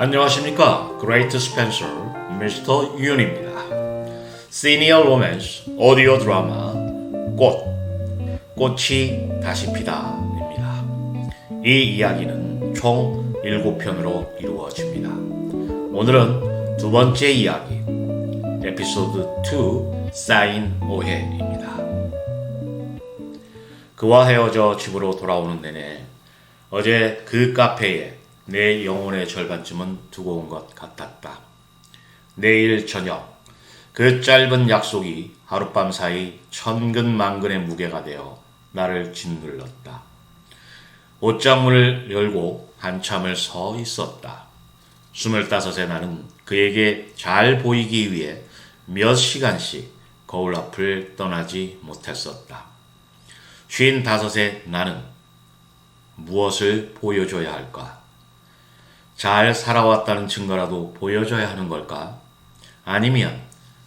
안녕하십니까. Great Spencer, Mr. 윤입니다. 시니어 로맨스 오디오 드라마 꽃이 다시 피다입니다. 이 이야기는 총 7편으로 이루어집니다. 오늘은 두 번째 이야기, 에피소드 2, 쌓인 오해입니다. 그와 헤어져 집으로 돌아오는 내내 어제 그 카페에 내 영혼의 절반쯤은 두고 온 것 같았다. 내일 저녁, 그 짧은 약속이 하룻밤 사이 천근만근의 무게가 되어 나를 짓눌렀다. 옷장문을 열고 한참을 서 있었다. 25의 나는 그에게 잘 보이기 위해 몇 시간씩 거울 앞을 떠나지 못했었다. 55의 나는 무엇을 보여줘야 할까? 잘 살아왔다는 증거라도 보여줘야 하는 걸까? 아니면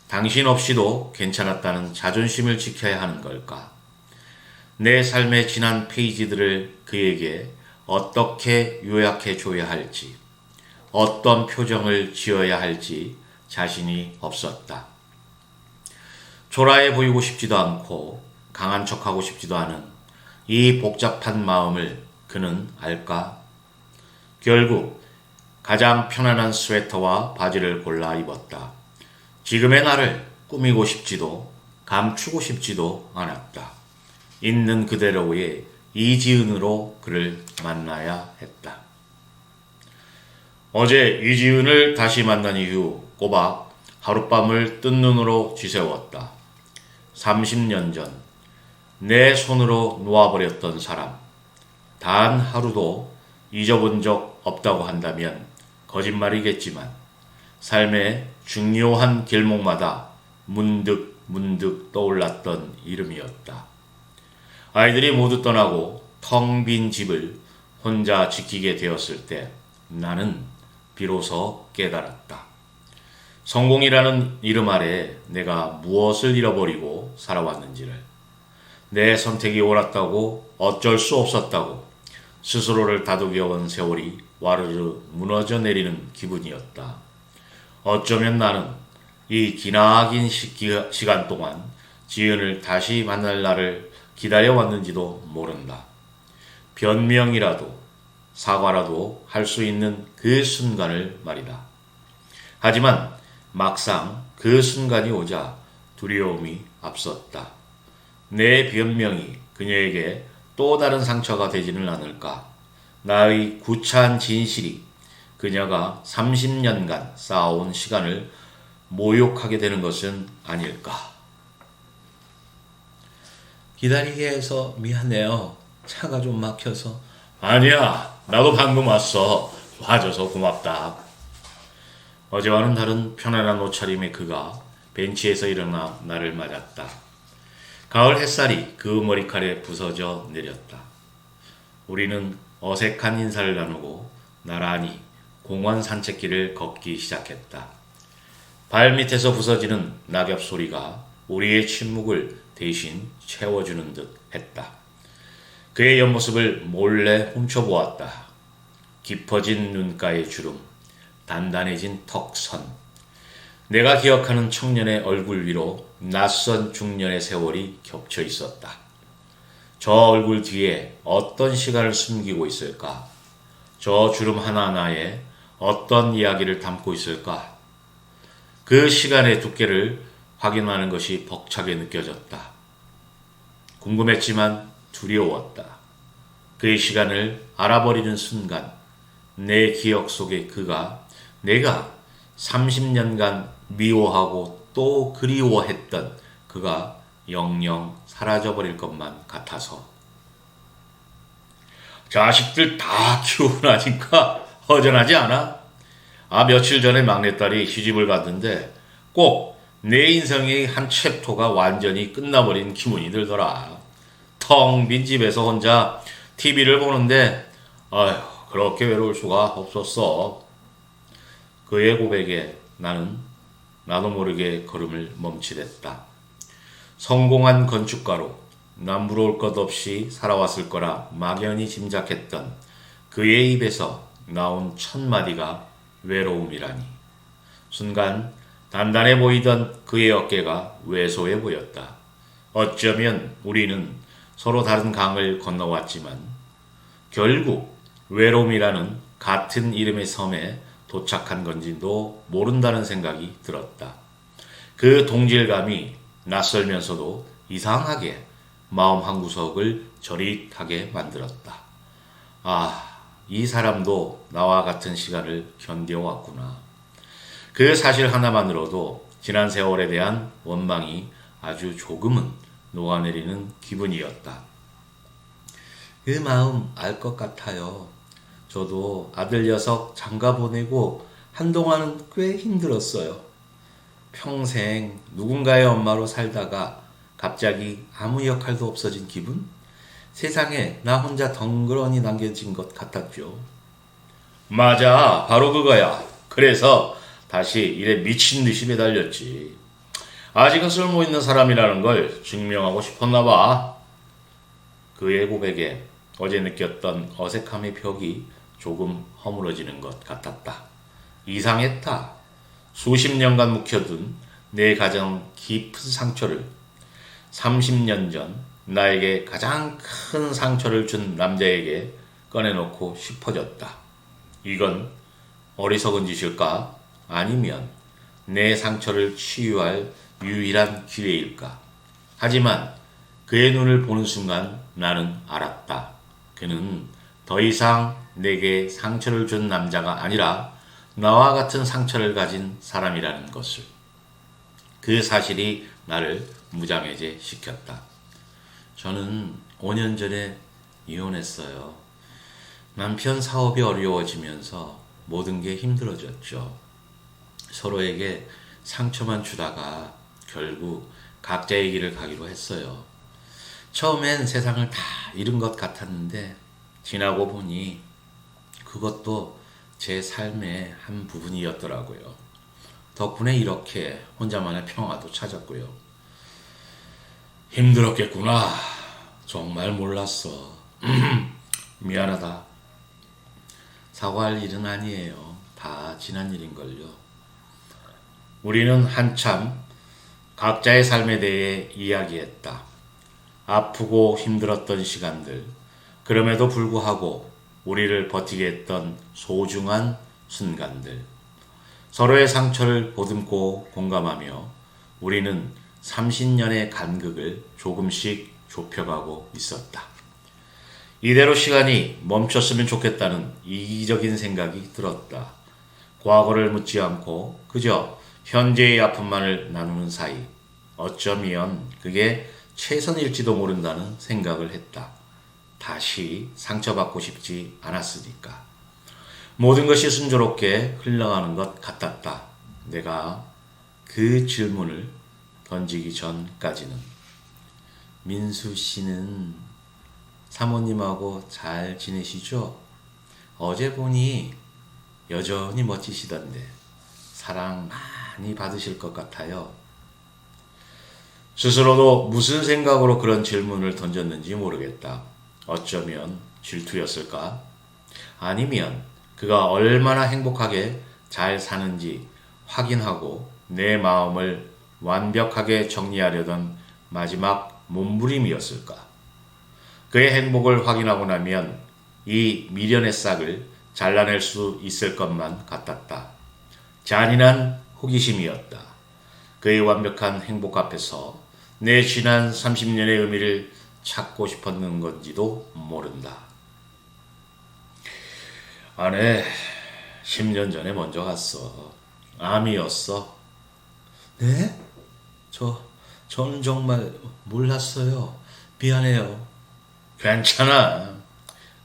당신 없이도 괜찮았다는 자존심을 지켜야 하는 걸까? 내 삶의 지난 페이지들을 그에게 어떻게 요약해 줘야 할지, 어떤 표정을 지어야 할지 자신이 없었다. 초라해 보이고 싶지도 않고 강한 척하고 싶지도 않은 이 복잡한 마음을 그는 알까? 결국 가장 편안한 스웨터와 바지를 골라 입었다. 지금의 나를 꾸미고 싶지도 감추고 싶지도 않았다. 있는 그대로의 이지은으로 그를 만나야 했다. 어제 이지은을 다시 만난 이후 꼬박 하룻밤을 뜬 눈으로 지새웠다. 30년 전 내 손으로 놓아버렸던 사람, 단 하루도 잊어본 적 없다고 한다면 거짓말이겠지만 삶의 중요한 길목마다 문득 떠올랐던 이름이었다. 아이들이 모두 떠나고 텅 빈 집을 혼자 지키게 되었을 때 나는 비로소 깨달았다. 성공이라는 이름 아래 내가 무엇을 잃어버리고 살아왔는지를, 내 선택이 옳았다고 어쩔 수 없었다고 스스로를 다독여온 세월이 와르르 무너져 내리는 기분이었다. 어쩌면 나는 이 기나긴 시간 동안 지은을 다시 만날 날을 기다려왔는지도 모른다. 변명이라도 사과라도 할 수 있는 그 순간을 말이다. 하지만 막상 그 순간이 오자 두려움이 앞섰다. 내 변명이 그녀에게 또 다른 상처가 되지는 않을까? 나의 구차한 진실이 그녀가 30년간 쌓아온 시간을 모욕하게 되는 것은 아닐까? 기다리게 해서 미안해요. 차가 좀 막혀서. 아니야, 나도 방금 왔어. 와줘서 고맙다. 어제와는 다른 편안한 옷차림의 그가 벤치에서 일어나 나를 맞았다. 가을 햇살이 그 머리칼에 부서져 내렸다. 우리는 어색한 인사를 나누고 나란히 공원 산책길을 걷기 시작했다. 발밑에서 부서지는 낙엽 소리가 우리의 침묵을 대신 채워주는 듯 했다. 그의 옆모습을 몰래 훔쳐보았다. 깊어진 눈가의 주름, 단단해진 턱선. 내가 기억하는 청년의 얼굴 위로 낯선 중년의 세월이 겹쳐 있었다. 저 얼굴 뒤에 어떤 시간을 숨기고 있을까? 저 주름 하나하나에 어떤 이야기를 담고 있을까? 그 시간의 두께를 확인하는 것이 벅차게 느껴졌다. 궁금했지만 두려웠다. 그의 시간을 알아버리는 순간 내 기억 속의 그가 내가 30년간 미워하고 또 그리워했던 그가 영영 사라져버릴 것만 같아서. 자식들 다 키우고 나니까 허전하지 않아? 며칠 전에 막내딸이 시집을 갔는데 꼭 내 인생의 한 챕터가 완전히 끝나버린 기분이 들더라. 텅 빈 집에서 혼자 TV를 보는데 그렇게 외로울 수가 없었어. 그의 고백에 나는 나도 모르게 걸음을 멈추랬다. 성공한 건축가로 남부러울 것 없이 살아왔을 거라 막연히 짐작했던 그의 입에서 나온 첫 마디가 외로움이라니. 순간 단단해 보이던 그의 어깨가 왜소해 보였다. 어쩌면 우리는 서로 다른 강을 건너왔지만 결국 외로움이라는 같은 이름의 섬에 도착한 건지도 모른다는 생각이 들었다. 그 동질감이 낯설면서도 이상하게 마음 한구석을 저릿하게 만들었다. 아, 이 사람도 나와 같은 시간을 견뎌왔구나. 그 사실 하나만으로도 지난 세월에 대한 원망이 아주 조금은 녹아내리는 기분이었다. 그 마음 알 것 같아요. 저도 아들 녀석 장가 보내고 한동안은 꽤 힘들었어요. 평생 누군가의 엄마로 살다가 갑자기 아무 역할도 없어진 기분? 세상에 나 혼자 덩그러니 남겨진 것 같았죠. 맞아, 바로 그거야. 그래서 다시 일에 미친 듯이 매달렸지. 아직은 쓸모있는 사람이라는 걸 증명하고 싶었나 봐. 그의 고백에 어제 느꼈던 어색함의 벽이 조금 허물어지는 것 같았다. 이상했다. 수십 년간 묵혀둔 내 가장 깊은 상처를 30년 전 나에게 가장 큰 상처를 준 남자에게 꺼내놓고 싶어졌다. 이건 어리석은 짓일까? 아니면 내 상처를 치유할 유일한 기회일까? 하지만 그의 눈을 보는 순간 나는 알았다. 그는 더 이상 내게 상처를 준 남자가 아니라 나와 같은 상처를 가진 사람이라는 것을. 그 사실이 나를 무장해제 시켰다. 저는 5년 전에 이혼했어요. 남편 사업이 어려워지면서 모든 게 힘들어졌죠. 서로에게 상처만 주다가 결국 각자의 길을 가기로 했어요. 처음엔 세상을 다 잃은 것 같았는데 지나고 보니 그것도 제 삶의 한 부분이었더라고요. 덕분에 이렇게 혼자만의 평화도 찾았고요. 힘들었겠구나. 정말 몰랐어. 미안하다. 사과할 일은 아니에요. 다 지난 일인걸요. 우리는 한참 각자의 삶에 대해 이야기했다. 아프고 힘들었던 시간들, 그럼에도 불구하고 우리를 버티게 했던 소중한 순간들, 서로의 상처를 보듬고 공감하며 우리는 30년의 간극을 조금씩 좁혀가고 있었다. 이대로 시간이 멈췄으면 좋겠다는 이기적인 생각이 들었다. 과거를 묻지 않고 그저 현재의 아픔만을 나누는 사이, 어쩌면 그게 최선일지도 모른다는 생각을 했다. 다시 상처받고 싶지 않았으니까. 모든 것이 순조롭게 흘러가는 것 같았다. 내가 그 질문을 던지기 전까지는. 민수 씨는 사모님하고 잘 지내시죠? 어제 보니 여전히 멋지시던데 사랑 많이 받으실 것 같아요. 스스로도 무슨 생각으로 그런 질문을 던졌는지 모르겠다. 어쩌면 질투였을까? 아니면 그가 얼마나 행복하게 잘 사는지 확인하고 내 마음을 완벽하게 정리하려던 마지막 몸부림이었을까? 그의 행복을 확인하고 나면 이 미련의 싹을 잘라낼 수 있을 것만 같았다. 잔인한 호기심이었다. 그의 완벽한 행복 앞에서 내 지난 30년의 의미를 찾고 싶었는 건지도 모른다. 아내, 10년 전에 먼저 갔어. 암이었어. 네? 저는 정말 몰랐어요. 미안해요. 괜찮아.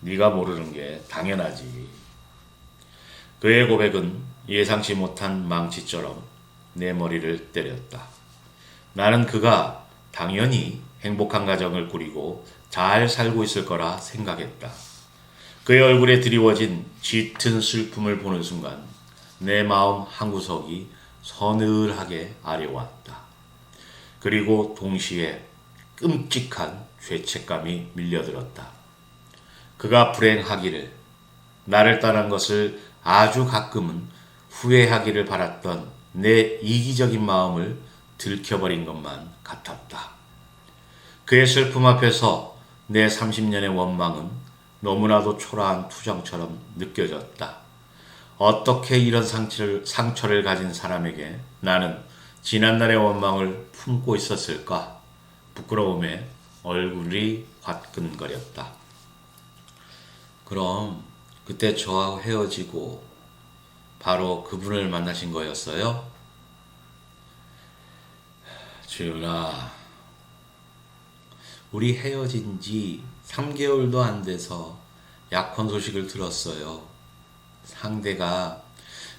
네가 모르는 게 당연하지. 그의 고백은 예상치 못한 망치처럼 내 머리를 때렸다. 나는 그가 당연히 행복한 가정을 꾸리고 잘 살고 있을 거라 생각했다. 그의 얼굴에 드리워진 짙은 슬픔을 보는 순간 내 마음 한구석이 서늘하게 아려왔다. 그리고 동시에 끔찍한 죄책감이 밀려들었다. 그가 불행하기를, 나를 떠난 것을 아주 가끔은 후회하기를 바랐던 내 이기적인 마음을 들켜버린 것만 같았다. 그의 슬픔 앞에서 내 30년의 원망은 너무나도 초라한 투정처럼 느껴졌다. 어떻게 이런 상처를 가진 사람에게 나는 지난날의 원망을 품고 있었을까? 부끄러움에 얼굴이 화끈거렸다. 그럼 그때 저하고 헤어지고 바로 그분을 만나신 거였어요? 주윤아, 우리 헤어진 지 3개월도 안 돼서 약혼 소식을 들었어요. 상대가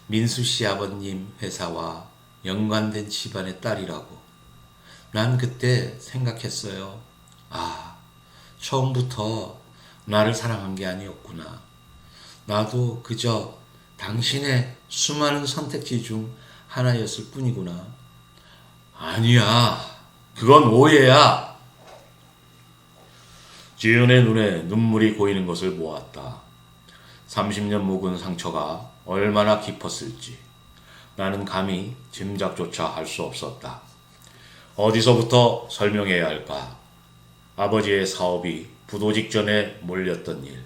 민수 씨 아버님 회사와 연관된 집안의 딸이라고. 난 그때 생각했어요. 아, 처음부터 나를 사랑한 게 아니었구나. 나도 그저 당신의 수많은 선택지 중 하나였을 뿐이구나. 아니야, 그건 오해야. 지은의 눈에 눈물이 고이는 것을 보았다. 30년 묵은 상처가 얼마나 깊었을지 나는 감히 짐작조차 할 수 없었다. 어디서부터 설명해야 할까? 아버지의 사업이 부도 직전에 몰렸던 일,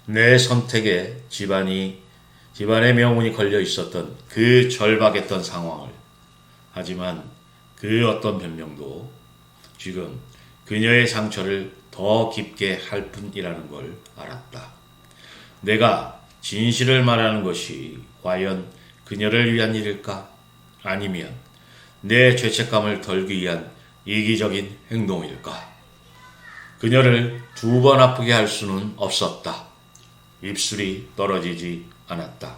내 선택에 집안의 명운이 걸려 있었던 그 절박했던 상황을. 하지만 그 어떤 변명도 지금 그녀의 상처를 더 깊게 할 뿐이라는 걸 알았다. 내가 진실을 말하는 것이 과연 그녀를 위한 일일까? 아니면 내 죄책감을 덜기 위한 이기적인 행동일까? 그녀를 2번 아프게 할 수는 없었다. 입술이 떨어지지 않았다.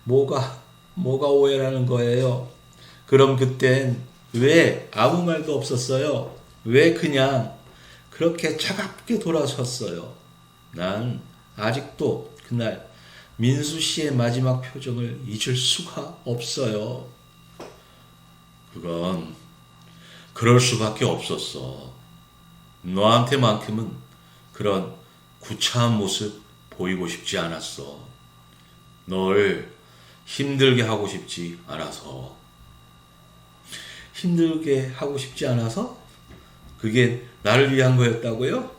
뭐가 오해라는 거예요? 그럼 그땐 왜 아무 말도 없었어요? 왜 그냥 그렇게 차갑게 돌아섰어요? 난 아직도 그날 민수 씨의 마지막 표정을 잊을 수가 없어요. 그건 그럴 수밖에 없었어. 너한테만큼은 그런 구차한 모습 보이고 싶지 않았어. 널 힘들게 하고 싶지 않아서. 힘들게 하고 싶지 않아서? 그게 나를 위한 거였다고요?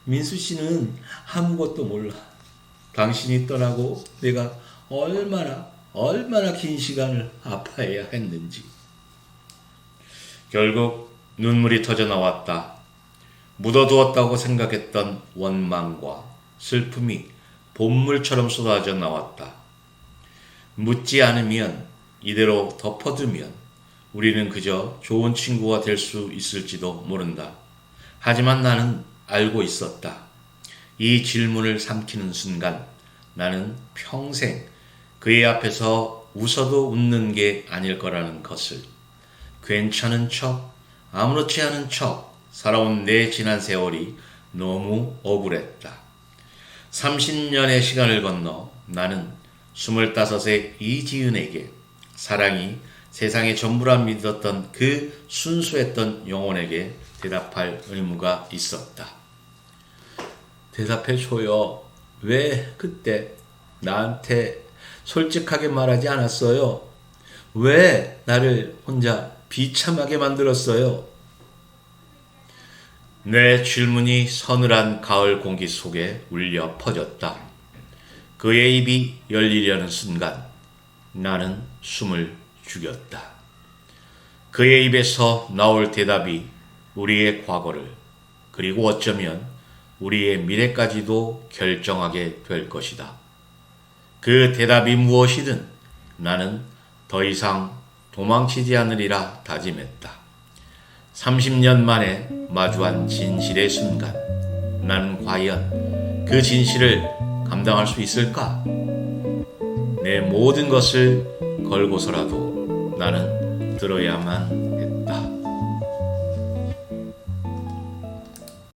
민수 씨는 아무것도 몰라. 당신이 떠나고 내가 얼마나 긴 시간을 아파해야 했는지. 결국 눈물이 터져 나왔다. 묻어두었다고 생각했던 원망과 슬픔이 봇물처럼 쏟아져 나왔다. 묻지 않으면, 이대로 덮어두면 우리는 그저 좋은 친구가 될 수 있을지도 모른다. 하지만 나는 알고 있었다. 이 질문을 삼키는 순간 나는 평생 그의 앞에서 웃어도 웃는 게 아닐 거라는 것을. 괜찮은 척, 아무렇지 않은 척 살아온 내 지난 세월이 너무 억울했다. 30년의 시간을 건너 나는 25의 이지은에게 사랑이 세상의 전부라 믿었던 그 순수했던 영혼에게 대답할 의무가 있었다. 대답해줘요. 왜 그때 나한테 솔직하게 말하지 않았어요? 왜 나를 혼자 비참하게 만들었어요? 내 질문이 서늘한 가을 공기 속에 울려 퍼졌다. 그의 입이 열리려는 순간 나는 숨을 죽였다. 그의 입에서 나올 대답이 우리의 과거를, 그리고 어쩌면 우리의 미래까지도 결정하게 될 것이다. 그 대답이 무엇이든 나는 더 이상 도망치지 않으리라 다짐했다. 30년 만에 마주한 진실의 순간, 나는 과연 그 진실을 감당할 수 있을까? 내 모든 것을 걸고서라도 나는 들어야만